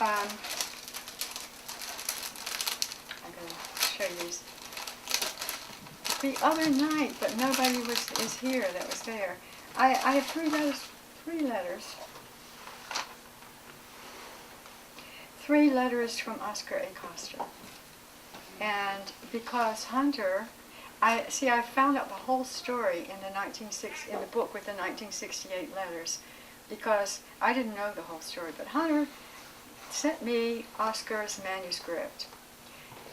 I'm going to show you these. The other night, but nobody is here that was there. I have three letters. Three letters from Oscar AcostaHR. And because Hunter, I found out the whole story in the book with the 1968 letters, because I didn't know the whole story. But Hunter sent me Oscar's manuscript,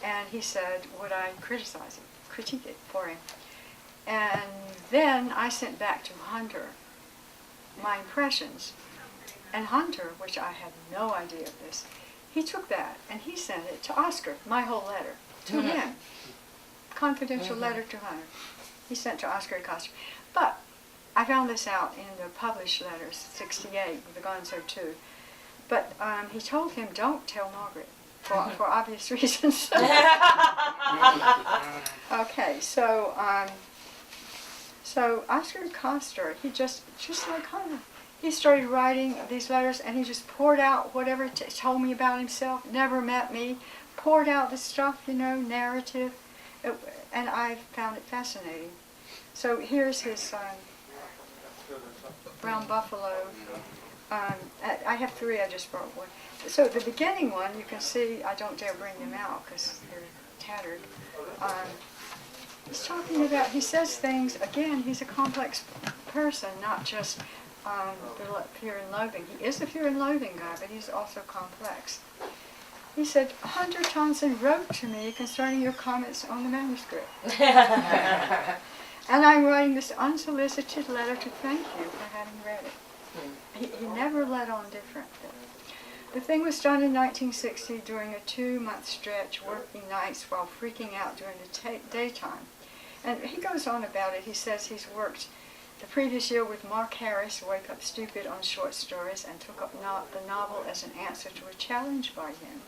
and he said, would I critique it for him? And then I sent back to Hunter my impressions. And Hunter, which I had no idea of this, he took that and he sent it to Oscar, my whole letter, to him. Confidential letter to Hunter. He sent to Oscar AcostaHR. But I found this out in the published letters, 68, the Gonzo 2. But he told him, don't tell Margaret, for obvious reasons. Okay, so Oscar AcostaHR, he just like Hunter, he started writing these letters, and he just poured out whatever told me about himself, never met me, poured out the stuff, narrative, and I found it fascinating. So here's his Brown Buffalo. I have three, I just brought one. So the beginning one, you can see, I don't dare bring them out because they're tattered. He's talking about, he says things, again, he's a complex person, not just the fear and loathing. He is a fear and loathing guy, but he's also complex. He said, Hunter Thompson wrote to me concerning your comments on the manuscript. And I'm writing this unsolicited letter to thank you for having read it. He never let on different. The thing was done in 1960 during a 2-month stretch, working nights while freaking out during the daytime. And he goes on about it. He says he's worked the previous year with Mark Harris, Wake Up Stupid, on short stories, and took up the novel as an answer to a challenge by him.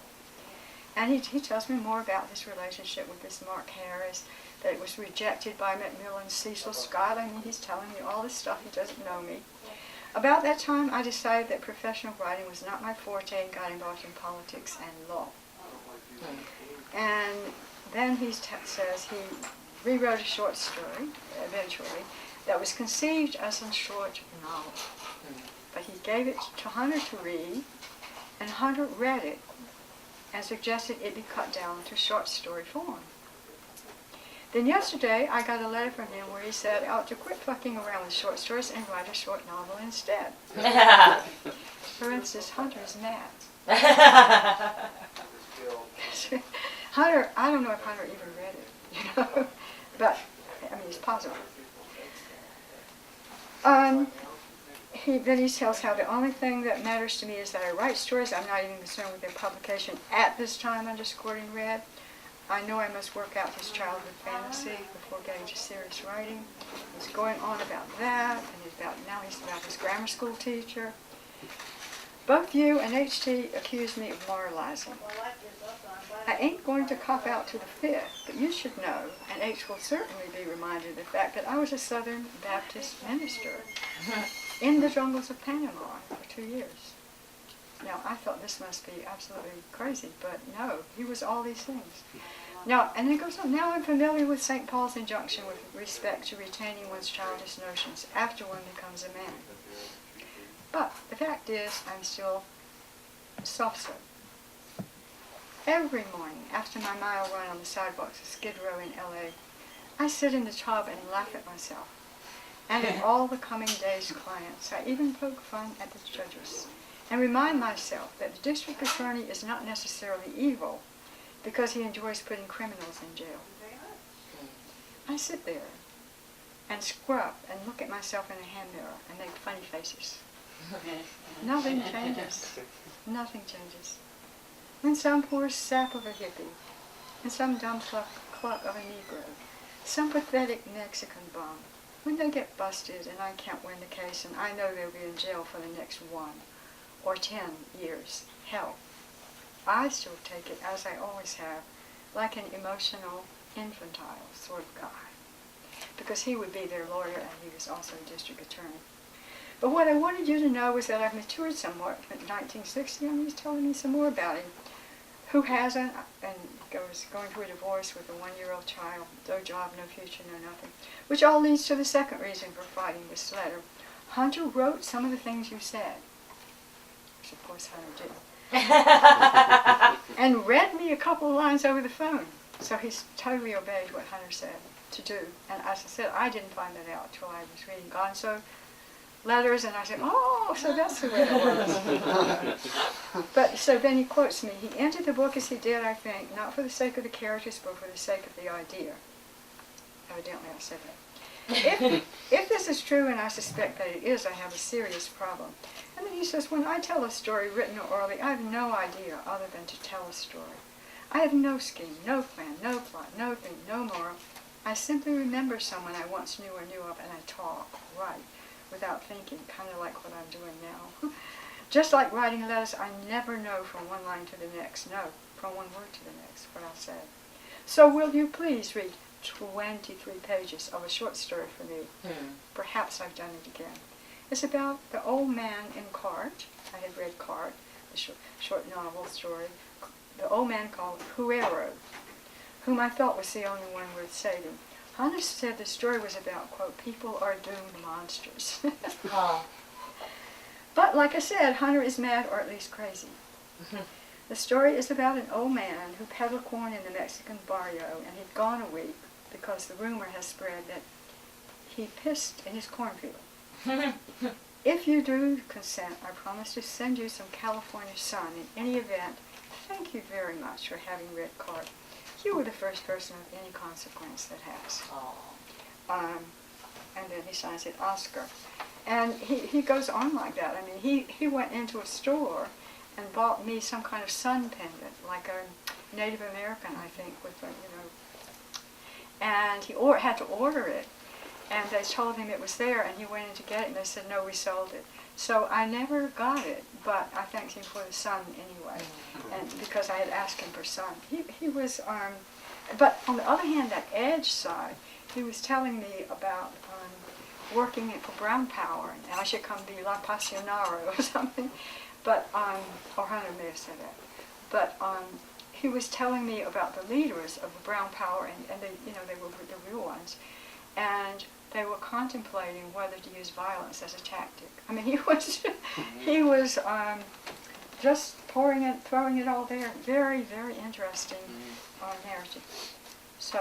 And he tells me more about his relationship with this Mark Harris, that it was rejected by Macmillan's Cecil Scott. I mean, he's telling me all this stuff. He doesn't know me. About that time, I decided that professional writing was not my forte and got involved in politics and law. And then he says he rewrote a short story, eventually, that was conceived as a short novel. But he gave it to Hunter to read, and Hunter read it and suggested it be cut down to short story form. Then yesterday, I got a letter from him where he said I ought to quit fucking around with short stories and write a short novel instead. For instance, Hunter is mad. Hunter, I don't know if Hunter even read it, but, I mean, it's possible. Then he tells how the only thing that matters to me is that I write stories. I'm not even concerned with their publication at this time, underscoring Red. I know I must work out his childhood fantasy before getting to serious writing. He's going on about that, and now he's about his grammar school teacher. Both you and HT accuse me of moralizing. I ain't going to cop out to the fifth, but you should know, and H will certainly be reminded of the fact that I was a Southern Baptist minister in the jungles of Panama for 2 years. Now, I thought this must be absolutely crazy, but no, he was all these things. Now, and it goes on, now I'm familiar with St. Paul's injunction with respect to retaining one's childish notions after one becomes a man. But the fact is, I'm still soft-soap. Every morning, after my mile run on the sidewalks of Skid Row in L.A., I sit in the tub and laugh at myself, and at all the coming day's clients. I even poke fun at the judges, and remind myself that the district attorney is not necessarily evil because he enjoys putting criminals in jail. I sit there and scrub and look at myself in a hand mirror and make funny faces. Nothing changes. Nothing changes. When some poor sap of a hippie, and some dumb cluck of a Negro, some pathetic Mexican bum, when they get busted and I can't win the case and I know they'll be in jail for the next 1 or 10 years, hell, I still take it, as I always have, like an emotional, infantile sort of guy. Because he would be their lawyer and he was also a district attorney. But what I wanted you to know was that I've matured somewhat. In 1960, and he's telling me some more about him. Who hasn't, and going through a divorce with a 1-year-old child, no job, no future, no nothing. Which all leads to the second reason for fighting with Slater. Hunter wrote some of the things you said, which of course Hunter did, and read me a couple of lines over the phone. So he's totally obeyed what Hunter said to do. And as I said, I didn't find that out till I was reading Gonzo letters, and I said, oh, so that's the way it was. But so then he quotes me. He entered the book as he did, I think, not for the sake of the characters, but for the sake of the idea. Evidently I said that. If this is true, and I suspect that it is, I have a serious problem. And then he says, when I tell a story, written or orally, I have no idea other than to tell a story. I have no scheme, no plan, no plot, no thing, no moral. I simply remember someone I once knew or knew of, and I talk, write, without thinking, kind of like what I'm doing now. Just like writing letters, I never know from one line to the next, no, from one word to the next, what I'll say. So will you please read 23 pages of a short story for me? Perhaps I've done it again. It's about the old man in Cart. I had read Cart, the short novel story. The old man called Huero, whom I thought was the only one worth saving. Hunter said the story was about, quote, people are doomed monsters. Oh. But like I said, Hunter is mad, or at least crazy. The story is about an old man who peddled corn in the Mexican barrio, and he'd gone a week because the rumor has spread that he pissed in his cornfield. If you do consent, I promise to send you some California sun. In any event, thank you very much for having read Cart. You were the first person of any consequence that has. And then he signs it Oscar. And he goes on like that. I mean, he went into a store and bought me some kind of sun pendant, like a Native American, I think, with a, and he had to order it. And they told him it was there, and he went in to get it, and they said, no, we sold it. So I never got it, but I thanked him for the sun anyway, and because I had asked him for sun. He was, but on the other hand, that Edge side, he was telling me about working for Brown Power, and I should come be La Pasionaro or something, but, or Hunter may have said that, but he was telling me about the leaders of the Brown Power, and they, they were the real ones, and they were contemplating whether to use violence as a tactic. I mean, he was just throwing it all there. Very, very interesting narrative. So